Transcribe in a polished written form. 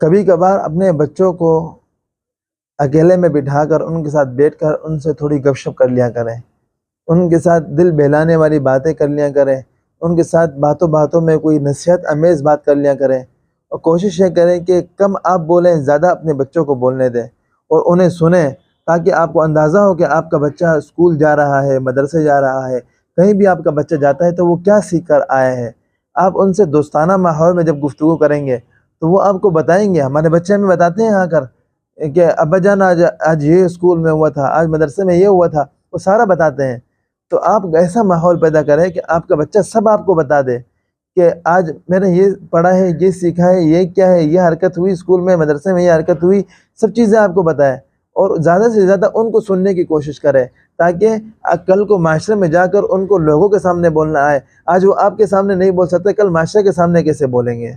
کبھی کبھار اپنے بچوں کو اکیلے میں بٹھا کر ان کے ساتھ بیٹھ کر ان سے تھوڑی گپ شپ کر لیا کریں، ان کے ساتھ دل بہلانے والی باتیں کر لیا کریں، ان کے ساتھ باتوں باتوں میں کوئی نصیحت امیز بات کر لیا کریں، اور کوشش یہ کریں کہ کم آپ بولیں، زیادہ اپنے بچوں کو بولنے دیں اور انہیں سنیں، تاکہ آپ کو اندازہ ہو کہ آپ کا بچہ اسکول جا رہا ہے، مدرسے جا رہا ہے، کہیں بھی آپ کا بچہ جاتا ہے تو وہ کیا سیکھ کر آیا ہے۔ آپ ان سے دوستانہ ماحول میں جب گفتگو کریں گے تو وہ آپ کو بتائیں گے۔ ہمارے بچے ہمیں بتاتے ہیں آ کر کہ ابا جان آج یہ اسکول میں ہوا تھا، آج مدرسے میں یہ ہوا تھا، وہ سارا بتاتے ہیں۔ تو آپ ایسا ماحول پیدا کریں کہ آپ کا بچہ سب آپ کو بتا دے کہ آج میں نے یہ پڑھا ہے، یہ سیکھا ہے، یہ کیا ہے، یہ حرکت ہوئی اسکول میں، مدرسے میں یہ حرکت ہوئی، سب چیزیں آپ کو بتائے، اور زیادہ سے زیادہ ان کو سننے کی کوشش کرے، تاکہ کل کو معاشرے میں جا کر ان کو لوگوں کے سامنے بولنا آئے۔ آج وہ آپ کے سامنے نہیں بول سکتے، کل معاشرے کے سامنے کیسے بولیں گے؟